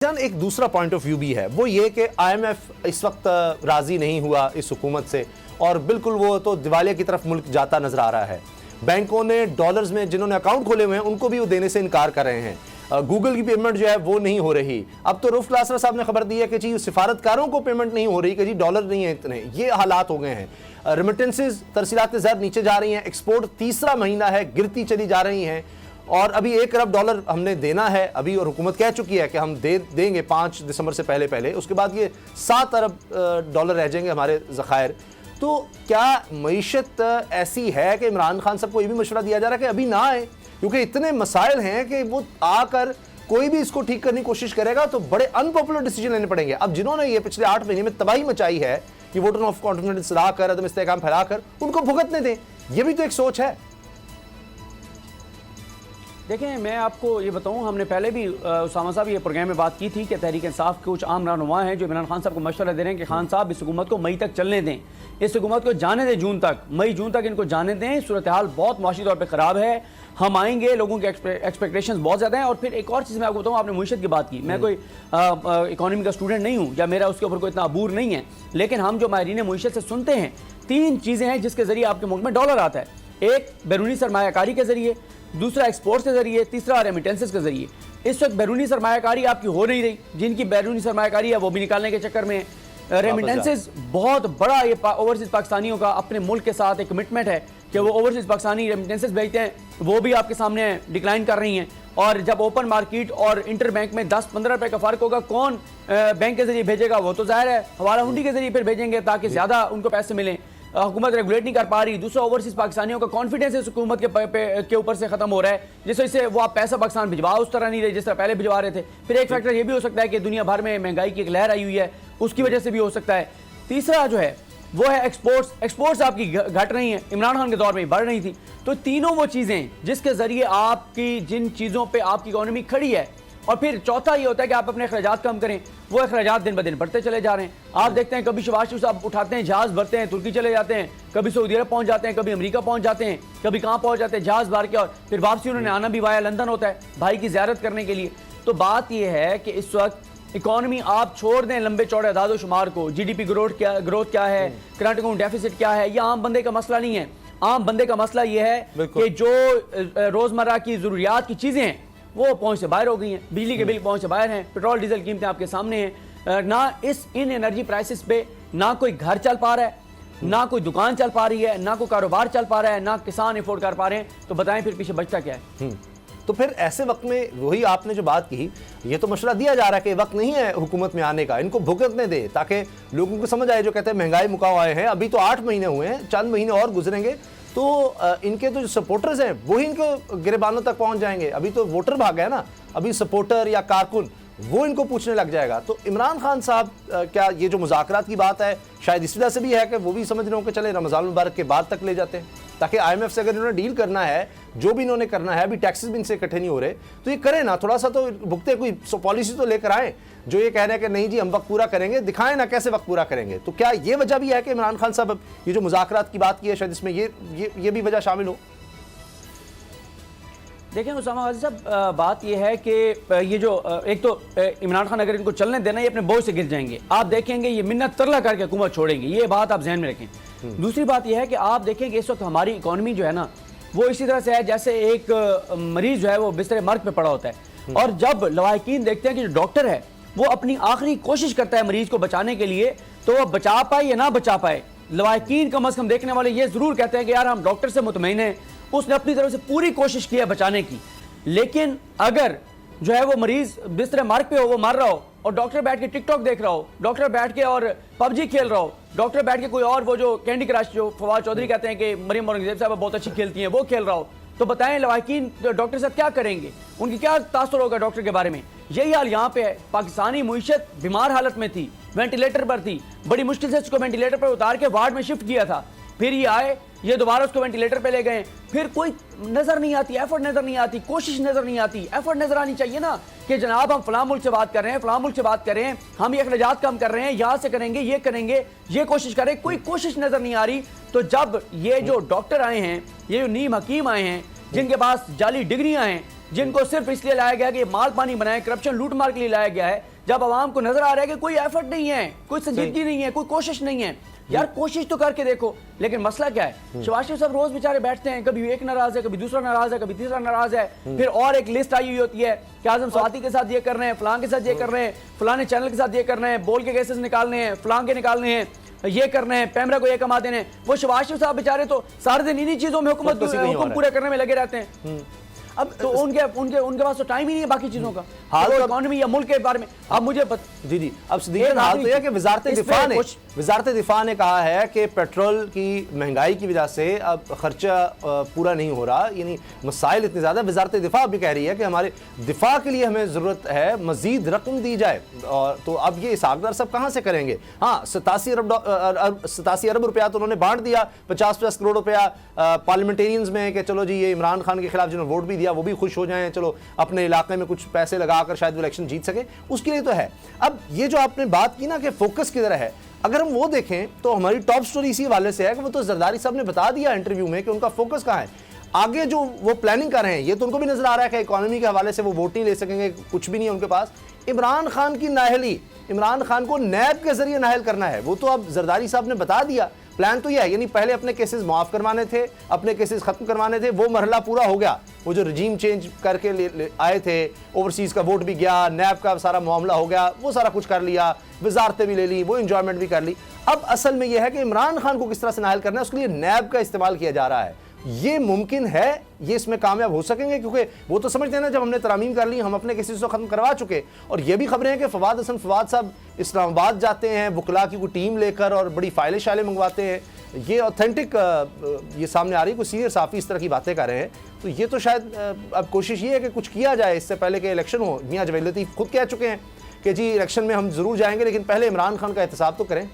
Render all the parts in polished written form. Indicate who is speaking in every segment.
Speaker 1: एक दूसरा point of view भी है, वो ये कि आईएमएफ इस वक्त राजी नहीं हुआ इस हुकूमत से और बिल्कुल वो तो दिवालिया की तरफ मुल्क जाता नजर आ रहा है। बैंकों ने डॉलर्स में जिन्होंने अकाउंट खोले हुए हैं उनको भी वो देने से इनकार कर रहे हैं। गूगल की पेमेंट जो है वो नहीं हो रही। अब तो रूफ क्लासर साहब ने खबर दी है कि जी सिफारतकारों को पेमेंट नहीं हो रही कि जी डॉलर नहीं है इतने। ये हालात हो गए हैं। रेमिटेंसेज तरसीलात ज़र नीचे जा रही हैं। एक्सपोर्ट तीसरा महीना है गिरती चली जा रही हैं और अभी $1 अरब हमने देना है अभी, और हुकूमत कह चुकी है कि हम देंगे 5 दिसंबर से पहले। उसके बाद ये $7 अरब रह जाएंगे हमारे ज़खायर। तो क्या मईशत ऐसी है कि इमरान खान साहब को ये भी मशवरा दिया जा रहा है कि अभी ना आए, क्योंकि इतने मसाइल हैं कि वो आकर कोई भी इसको ठीक करने की कोशिश करेगा तो बड़े अनपॉपुलर डिसीजन लेने पड़ेंगे। अब जिन्होंने ये पिछले 8 महीने में तबाही मचाई है कि वोटर ऑफ कॉन्फिडेंस लाकर अदम इस्तेहकाम फैलाकर उनको भुगतने दें, ये भी तो एक सोच है।
Speaker 2: देखें, मैं आपको ये बताऊं, हमने पहले भी उसामा साहब ये प्रोग्राम में बात की थी कि तहरीक इंसाफ के कुछ आम रहनुमा हैं जो इमरान खान साहब को मशवरा दे रहे हैं कि खान साहब इस हुकूमत को मई तक चलने दें, इस हुकूमत को जाने दें, मई जून तक इनको जाने दें। सूरत हाल बहुत मुआशी तौर पर ख़राब है, हम आएंगे, लोगों के एक्सपेक्टेशंस बहुत ज़्यादा हैं। और फिर एक और चीज़ मैं आपको बताऊँ, आपने मुईशत की बात की, मैं कोई इकॉनमी का स्टूडेंट नहीं हूँ या मेरा उसके ऊपर कोई इतना अबूर नहीं है, लेकिन हम जो माहिरीन मुईशत से सुनते हैं 3 चीज़ें हैं जिसके ज़रिए आपके मुल्क में डॉलर आता है। एक बैरूनी सरमायाकारी के ज़रिए, दूसरा एक्सपोर्ट्स के जरिए, तीसरा रेमिटेंसेस के जरिए। इस वक्त बैरूनी सरमायाकारी आपकी हो नहीं रही, जिनकी बैरूनी सरमायाकारी है वो भी निकालने के चक्कर में। रेमिटेंसेस बहुत बड़ा ये ओवरसीज पाकिस्तानियों का अपने मुल्क के साथ एक कमिटमेंट है कि वो ओवरसीज पाकिस्तानी रेमिटेंसेस भेजते हैं, वो भी आपके सामने डिक्लाइन कर रही हैं। और जब ओपन मार्केट और इंटर बैंक में 10-15 रुपए का फर्क होगा, कौन बैंक के जरिए भेजेगा? वो तो जाहिर है हवाला हुंडी के जरिए फिर भेजेंगे ताकि ज्यादा उनको पैसे मिलें। हुकूमत रेगुलेट नहीं कर पा रही। दूसरा, ओवरसीज पाकिस्तानियों का कॉन्फिडेंस इस हुकूमत के ऊपर से खत्म हो रहा है, जिस वजह से वो आप पैसा पाकिस्तान भिजवा उस तरह नहीं रहे जिस तरह पहले भिजवा रहे थे। फिर एक फैक्टर ये भी हो सकता है कि दुनिया भर में महंगाई की एक लहर आई हुई है, उसकी वजह से भी हो सकता है। तीसरा जो है वो है एक्सपोर्ट्स आपकी घट रही हैं, इमरान खान के दौर में बढ़ रही थी। तो तीनों वो चीज़ें जिसके जरिए आपकी जिन चीज़ों पर आपकी इकॉनमी खड़ी है। और फिर चौथा ये होता है कि आप अपने अखराजात कम करें, वो अखराजात दिन ब दिन बढ़ते चले जा रहे हैं। आप देखते हैं कभी शबाज शरीफ साहब उठाते हैं, जहाज भरते हैं, तुर्की चले जाते हैं, कभी सऊदी अरब पहुंच जाते हैं, कभी अमेरिका पहुंच जाते हैं, कभी कहाँ पहुंच जाते हैं जहाज भर के, और फिर वापसी उन्होंने आना भी वाया लंदन होता है भाई की ज़ियारत करने के लिए। तो बात यह है कि इस वक्त इकॉनमी आप छोड़ दें लंबे चौड़े अदाद शुमार को, GDP ग्रोथ क्या है, करंट अकाउंट डेफिसिट क्या है, यह आम बंदे का मसला नहीं है। आम बंदे का मसला यह है कि जो रोजमर्रा की जरूरियात की चीजें हैं वो पहुंच से बाहर हो गई हैं। बिजली के बिल पहुंच से बाहर हैं, पेट्रोल डीजल कीमतें आपके सामने हैं। ना इन एनर्जी प्राइसेस पे ना कोई घर चल पा रहा है, ना कोई दुकान चल पा रही है, ना कोई कारोबार चल पा रहा है, ना किसान अफोर्ड कर पा रहे हैं। तो बताएं फिर पीछे बचता क्या है?
Speaker 1: तो फिर ऐसे वक्त में वही आपने जो बात की, ये तो मशवरा दिया जा रहा है कि वक्त नहीं है हुकूमत में आने का, इनको भुगतने दे ताकि लोगों को समझ आए। जो कहते हैं महंगाई मुकाव आए हैं, अभी तो 8 महीने हुए हैं, चंद महीने और गुजरेंगे तो इनके तो जो सपोर्टर्स हैं वही इनको गिरेबानों तक पहुंच जाएंगे। अभी तो वोटर भाग गए ना, अभी सपोर्टर या कारकुन वो इनको पूछने लग जाएगा। तो इमरान खान साहब क्या ये जो मुज़ाकरात की बात है शायद इस वजह से भी है कि वो भी समझ रहे हो कि चले रमज़ान मुबारक के बाद तक ले जाते हैं, ताकि IMF से अगर इन्होंने डील करना है, जो भी इन्होंने करना है, अभी टैक्सेस भी इनसे इकट्ठे नहीं हो रहे, तो ये करें ना, थोड़ा सा तो भुगते, कोई पॉलिसी तो लेकर आए। जो ये कह रहे हैं कि नहीं जी हम वक्त पूरा करेंगे, दिखाएं ना कैसे वक्त पूरा करेंगे। तो क्या ये वजह भी है कि इमरान खान साहब ये जो मुज़ाकरात की बात की है शायद इसमें ये भी वजह शामिल हो?
Speaker 2: देखें उसामा गाजी साहब, बात यह है कि ये जो एक तो इमरान खान अगर इनको चलने देना, ये अपने बोझ से गिर जाएंगे। आप देखेंगे ये मिन्नत तरला करके हुकूमत छोड़ेंगे, ये बात आप जहन में रखें। दूसरी बात यह है कि आप देखेंगे इस वक्त हमारी इकॉनमी जो है ना, वो इसी तरह से है जैसे एक मरीज जो है वो बिस्तर मर्ग पे पड़ा होता है, और जब लवाहिकीन देखते हैं कि जो डॉक्टर है वो अपनी आखिरी कोशिश करता है मरीज को बचाने के लिए, तो वह बचा पाए या ना बचा पाए, लवाहिकीन कम से कम देखने वाले ये जरूर कहते हैं कि यार हम डॉक्टर से मुतमईन हैं, उसने अपनी तरफ से पूरी कोशिश की है बचाने की। लेकिन अगर जो है वो मरीज बिस्तर मार्ग पे हो, वो मर रहा हो, और डॉक्टर बैठ के टिकटॉक देख रहा हो, डॉक्टर बैठ के और PUBG खेल रहा हो, डॉक्टर बैठ के कोई और वो जो कैंडी क्रश जो फवाद चौधरी कहते हैं कि मरियम औरंगजेब साहब बहुत अच्छी खेलती हैं, वो खेल रहा हो, तो बताएं लवाहिकीन डॉक्टर साहब क्या करेंगे? उनकी क्या तासुर होगा डॉक्टर के बारे में? यही हाल यहाँ पे है। पाकिस्तानी मुईशत बीमार हालत में थी, वेंटिलेटर पर थी, बड़ी मुश्किल से उसको वेंटिलेटर पर उतार के वार्ड में शिफ्ट किया था, फिर ये आए, ये दोबारा उसको वेंटिलेटर पे ले गए, फिर कोई नजर नहीं आती, एफर्ट नजर नहीं आती, कोशिश नजर नहीं आती। एफर्ट नजर आनी चाहिए ना कि जनाब हम फलां मुल्क से बात कर रहे हैं, फलां मुल्क से बात कर रहे हैं, हम ये अखराजात कम कर रहे हैं, यहाँ से करेंगे, ये कोशिश करें, कोई कोशिश नजर नहीं आ रही। तो जब ये जो डॉक्टर आए हैं, ये जो नीम हकीम आए हैं, जिनके पास जाली डिग्रियां हैं, जिनको सिर्फ इसलिए लाया गया कि ये माल पानी बनाए, करप्शन लूट मार के लिए लाया गया है, जब आवाम को नजर आ रहा है कि कोई एफर्ट नहीं है, कोई संजीदगी नहीं है, कोई कोशिश नहीं है। यार कोशिश तो करके देखो, लेकिन मसला क्या है, शहबाज शरीफ साहब रोज बेचारे बैठते हैं, कभी एक नाराज है, कभी दूसरा नाराज है, कभी तीसरा नाराज है, फिर और एक लिस्ट आई हुई होती है कि आजम स्वाति के साथ ये कर रहे हैं, फलां के साथ ये कर रहे हैं, फलाने चैनल के साथ ये कर रहे हैं, बोल के केसेस निकालने हैं, फलां के निकालने हैं, ये करने हैं, पैमरा को ये कमा देने हैं। वो शहबाज शरीफ साहब बेचारे तो सारे दिन इन्हीं चीजों में हुक्म पूरे करने में लगे रहते हैं। अब तो उनके पास तो टाइम ही नहीं है बाकी चीजों का, हाल तो इकोनॉमी या मुल्क के बारे में। अब मुझे
Speaker 1: जी अब हाल तो यह कि वजारत दिफा ने कहा है कि पेट्रोल की महंगाई की वजह से अब खर्चा पूरा नहीं हो रहा, यानी मसाइल इतने ज़्यादा। वजारत दिफा भी कह रही है कि हमारे दिफा के लिए हमें ज़रूरत है मज़ीद रकम दी जाए, और तो अब ये इसाकदार सब कहाँ से करेंगे। हाँ, 87 अरब रुपया तो उन्होंने बांट दिया, 50 करोड़ रुपया पार्लियामेंटेरियंस में कि चलो जी ये इमरान खान के खिलाफ जिन्होंने वोट भी दिया वो भी खुश हो जाएं, चलो अपने इलाके में कुछ पैसे लगाकर शायद वो इलेक्शन जीत सके, उसके लिए तो है। अब ये जो आपने बात की ना कि फोकस किधर है, अगर हम वो देखें तो हमारी टॉप स्टोरी इसी वाले से है कि वो तो जरदारी साहब ने बता दिया इंटरव्यू में कि उनका फोकस कहाँ है। आगे जो वो प्लानिंग कर रहे हैं ये तो उनको भी नजर आ रहा है कि इकोनॉमी के हवाले से वो वोट नहीं ले सकेंगे, कुछ भी नहीं है उनके पास। इमरान खान की नाहली, इमरान खान को नैब के जरिए नाहल करना है, वो तो अब जरदारी साहब ने बता दिया। प्लान तो यह है, यानी पहले अपने केसेस माफ करवाने थे, अपने केसेस खत्म करवाने थे, वो मरहला पूरा हो गया। वो जो रजीम चेंज करके आए थे, ओवरसीज का वोट भी गया, नैब का सारा मामला हो गया, वो सारा कुछ कर लिया, वजारतें भी ले ली, वो इंजॉयमेंट भी कर ली। अब असल में यह है कि इमरान खान को किस तरह से नाहल करना है, उसके लिए नैब का इस्तेमाल किया जा रहा है। ये मुमकिन है, ये इसमें कामयाब हो सकेंगे, क्योंकि वो तो समझते हैं ना जब हमने तरामीम कर ली हम अपने केसेस को खत्म करवा चुके। और ये भी खबरें हैं कि फवाद साहब इस्लामाबाद जाते हैं वकला की कोई टीम लेकर और बड़ी फाइलें शाइलें मंगवाते हैं। ये ऑथेंटिक ये सामने आ रही है, कोई सीनियर साफ़ी इस तरह की बातें कर रहे हैं। तो ये तो शायद अब कोशिश ये है कि कुछ किया जाए इससे पहले कि इलेक्शन हो। मियां जवेद लतीफ़ खुद कह चुके हैं कि जी इलेक्शन में हम ज़रूर जाएंगे, लेकिन पहले इमरान खान का एहतसाब तो करें।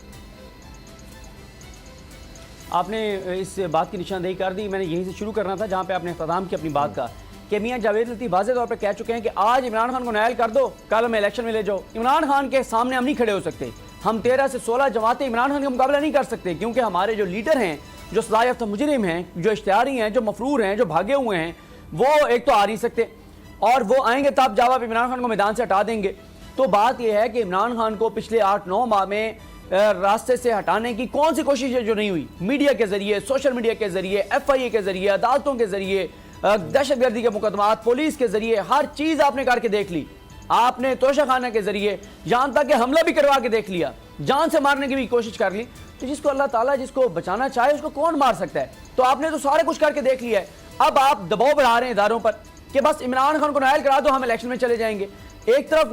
Speaker 2: आपने इस बात की निशानदेही कर दी, मैंने यहीं से शुरू करना था जहां पे आपने इख्तिताम की अपनी बात का कि मियां जावेद लतीफ़ वाज़े तौर पे कह चुके हैं कि आज इमरान खान को नायल कर दो, कल हमें इलेक्शन में ले जाओ। इमरान खान के सामने हम नहीं खड़े हो सकते, हम 13 से 16 जमातें इमरान खान का मुकाबला नहीं कर सकते, क्योंकि हमारे जो लीडर हैं, जो सज़ा-याफ्ता मुजरिम हैं, जो इश्तिहारी हैं, जो मफरूर हैं, जो भागे हुए हैं, वो एक तो आ नहीं सकते, और वो आएंगे तब जब आप इमरान खान को मैदान से हटा देंगे। तो बात यह है कि इमरान खान को पिछले 8-9 माह में रास्ते से हटाने की कौन सी कोशिश है जो नहीं हुई। मीडिया के जरिए, सोशल मीडिया के जरिए, FIA के जरिए, अदालतों के जरिए, दहशतगर्दी के मुकदमात, पुलिस के जरिए, हर चीज आपने करके देख ली। आपने तोशाखाना के जरिए यहां तक कि हमला भी करवा के देख लिया, जान से मारने की भी कोशिश कर ली। तो जिसको अल्लाह ताला जिसको बचाना चाहे उसको कौन मार सकता है। तो आपने तो सारे कुछ करके देख लिया है। अब आप दबाव बढ़ा रहे हैं इदारों पर कि बस इमरान खान को नायल करा दो, हम इलेक्शन में चले जाएंगे। एक तरफ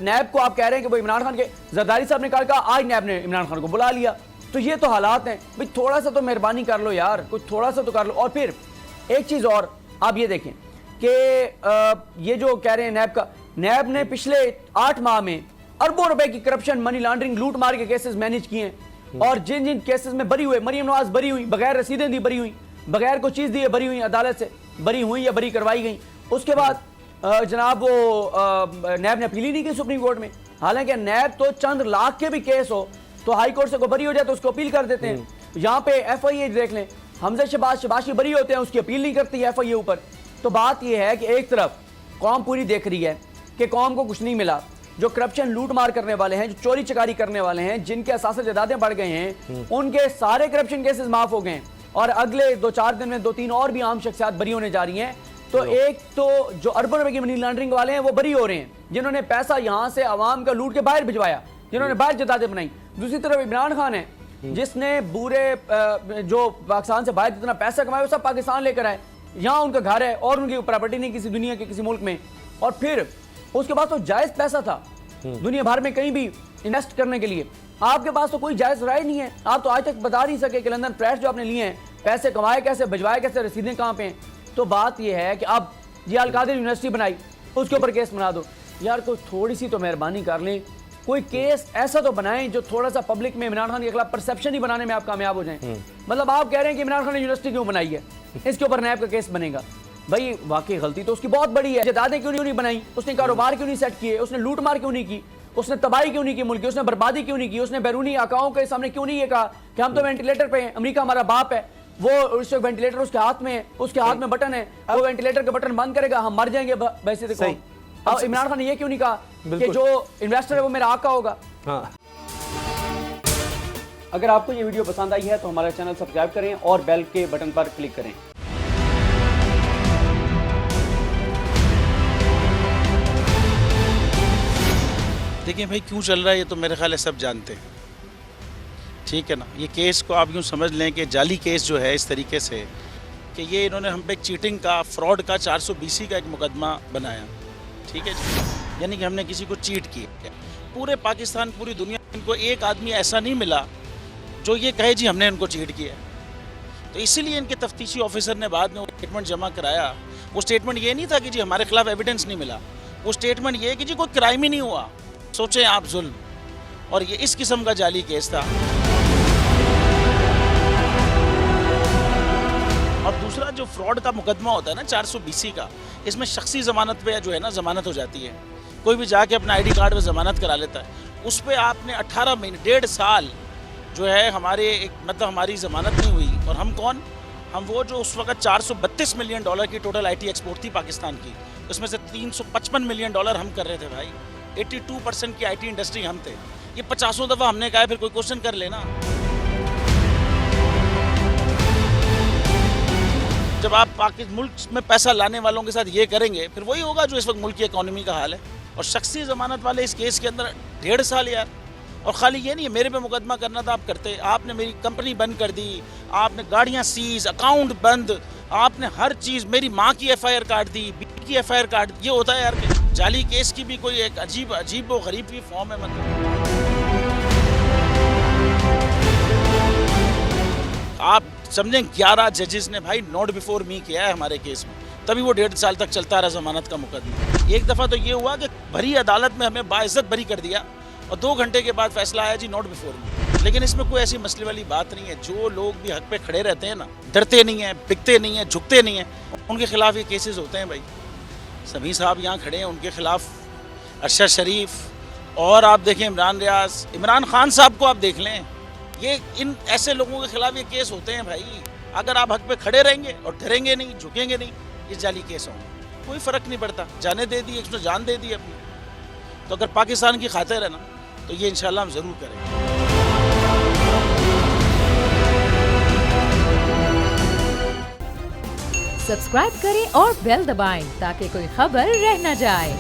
Speaker 2: नैब को आप कह रहे हैं कि वो इमरान खान के, जरदारी साहब ने कहा आज नैब ने इमरान खान को बुला लिया। तो ये तो हालात हैं भाई, थोड़ा सा तो मेहरबानी कर लो यार, कुछ थोड़ा सा तो कर लो। और फिर एक चीज और आप ये देखें कि ये जो कह रहे हैं नैब ने पिछले 8 माह में अरबों रुपए की करप्शन, मनी लॉन्ड्रिंग, लूट मार के केसेस मैनेज किए हैं। और जिन जिन केसेस में बरी हुए, मरीम नवाज बरी हुई, बगैर रसीदें दी बरी हुई, बगैर कोई चीज दिए बरी हुई, अदालत से बरी हुई या बरी करवाई गई। उसके बाद जनाब वो नैब ने अपील ही नहीं की सुप्रीम कोर्ट में। हालांकि नैब तो चंद लाख के भी केस हो तो हाई कोर्ट से कोई बरी हो जाए तो उसको अपील कर देते हैं। यहाँ पे FIA देख लें, हमजा शबाशी बरी होते हैं, उसकी अपील नहीं करती FIA ऊपर। तो बात यह है कि एक तरफ कौम पूरी देख रही है कि कौम को कुछ नहीं मिला, जो करप्शन लूट मार करने वाले हैं, जो चोरी चकारी करने वाले हैं, जिनके असासे जायदादें बढ़ गए हैं, उनके सारे करप्शन केसेस माफ हो गए और अगले 2-4 दिन में 2-3 और भी आम शख्सियात बरी होने जा रही हैं। तो एक तो जो अरबों रुपए की मनी लॉन्ड्रिंग वाले हैं वो बरी हो रहे हैं, जिन्होंने पैसा यहां से अवाम का लूट के बाहर भिजवाया, जिन्होंने बाहर जायदादें बनाई। दूसरी तरफ इमरान खान है जिसने पूरे जो पाकिस्तान से बाहर जितना पैसा कमाया वो सब पाकिस्तान लेकर आए, यहाँ उनका घर है और उनकी प्रॉपर्टी नहीं किसी दुनिया के किसी मुल्क में। और फिर उसके पास तो जायज पैसा था दुनिया भर में कहीं भी इन्वेस्ट करने के लिए, आपके पास तो कोई जायज राय नहीं है। आप तो आज तक बता नहीं सके कि लंदन फ्लैट जो आपने लिए हैं पैसे कमाए कैसे, भिजवाए कैसे, रसीदें कहाँ पे हैं। तो बात यह है कि अब ये अलकादिर यूनिवर्सिटी बनाई, उसके ऊपर केस बना दो यार, कोई थोड़ी सी तो मेहरबानी कर लें, कोई केस ऐसा तो बनाएं जो थोड़ा सा पब्लिक में इमरान खान के खिलाफ परसेप्शन ही बनाने में आप कामयाब हो जाएं। मतलब आप कह रहे हैं कि इमरान खान ने यूनिवर्सिटी क्यों बनाई है, इसके ऊपर नैब का केस बनेगा। भाई वाकई गलती तो उसकी बहुत बड़ी है, जायदादें क्यों नहीं बनाई, उसने कारोबार क्यों नहीं सेट किए, उसने लूट मार क्यों नहीं की, उसने तबाही क्यों नहीं की मुल्क की, उसने बर्बादी क्यों नहीं की, उसने बैरूनी आकाओं के सामने क्यों नहीं ये कहा कि हम तो वेंटिलेटर पे हैं, अमेरिका हमारा बाप है। वो उस वेंटिलेटर उसके हाथ में बटन है, वो वेंटिलेटर का बटन बंद करेगा, हम मर जाएंगे वैसे देखो।
Speaker 1: सही।
Speaker 2: अब इमरान खान ने ये क्यों नहीं कहा कि जो इन्वेस्टर है वो मेरा आका होगा।
Speaker 1: हाँ।
Speaker 2: अगर आपको ये वीडियो पसंद आई है तो हमारा चैनल सब्सक्राइब करें और बेल के बटन पर क्लिक करें।
Speaker 3: देखिए भाई क्यों चल रहा है ये तो मेरे ख्याल है सब जानते हैं, ठीक है ना। ये केस को आप यूँ समझ लें कि जाली केस जो है इस तरीके से कि ये इन्होंने हम पे एक चीटिंग का, फ्रॉड का 420 का एक मुकदमा बनाया, ठीक है जी। यानी कि हमने किसी को चीट किया। पूरे पाकिस्तान, पूरी दुनिया, इनको एक आदमी ऐसा नहीं मिला जो ये कहे जी हमने इनको चीट किया। तो इसीलिए इनके तफ्तीशी ऑफिसर ने बाद में वो स्टेटमेंट जमा कराया। वो स्टेटमेंट ये नहीं था कि जी हमारे खिलाफ एविडेंस नहीं मिला, वो स्टेटमेंट ये कि जी कोई क्राइम ही नहीं हुआ। सोचें आप, जुल्म। और ये इस किस्म का जाली केस था। और दूसरा जो फ्रॉड का मुकदमा होता है ना 420 का, इसमें शख्सी ज़मानत पे जो है ना ज़मानत हो जाती है। कोई भी जाके अपना आईडी कार्ड पे ज़मानत करा लेता है, उस पर आपने 18 महीने 1.5 साल जो है हमारे मतलब हमारी ज़मानत नहीं हुई। और हम कौन? हम वो जो उस वक्त $432 मिलियन की टोटल IT एक्सपोर्ट थी पाकिस्तान की, उसमें से $355 मिलियन हम कर रहे थे भाई। 82% की IT इंडस्ट्री हम थे। ये 50 दफ़ा हमने कहा, फिर कोई क्वेश्चन कर लेना। जब आप पाकिस्तान मुल्क में पैसा लाने वालों के साथ ये करेंगे, फिर वही होगा जो इस वक्त मुल्क की इकॉनमी का हाल है। और शख्सी ज़मानत वाले इस केस के अंदर 1.5 साल यार। और खाली ये नहीं है, मेरे पे मुकदमा करना था, आप करते। आपने मेरी कंपनी बंद कर दी, आपने गाड़ियाँ सीज, अकाउंट बंद, आपने हर चीज़, मेरी माँ की FIR काट दी, बीवी की FIR काट दी। ये होता है यार कि जाली केस की भी कोई एक अजीब व गरीब की फॉर्म है। मतलब आप समझें 11 जजेस ने भाई नॉट बिफोर मी किया है हमारे केस में, तभी वो 1.5 साल तक चलता रहा ज़मानत का मुकदमा। एक दफ़ा तो ये हुआ कि भरी अदालत में हमें बाइज्जत बरी कर दिया और 2 घंटे के बाद फैसला आया जी नॉट बिफोर मी। लेकिन इसमें कोई ऐसी मसले वाली बात नहीं है। जो लोग भी हक पे खड़े रहते हैं ना, डरते नहीं हैं, बिकते नहीं हैं, झुकते नहीं हैं, उनके खिलाफ ये केसेस होते हैं भाई। सभी साहब यहाँ खड़े हैं, उनके खिलाफ अरशद शरीफ और आप देखें इमरान रियाज, इमरान खान साहब को आप देख लें, ये इन ऐसे लोगों के खिलाफ ये केस होते हैं भाई। अगर आप हक पे खड़े रहेंगे और डरेंगे नहीं, झुकेंगे नहीं, ये जाली केस होंगे, कोई फ़र्क नहीं पड़ता। जाने दे दी, उसने जान दे दी अपनी। तो अगर पाकिस्तान की खातिर है ना, तो ये इंशाल्लाह हम ज़रूर करेंगे।
Speaker 4: सब्सक्राइब करें और बेल दबाएं ताकि कोई खबर रह न जाए।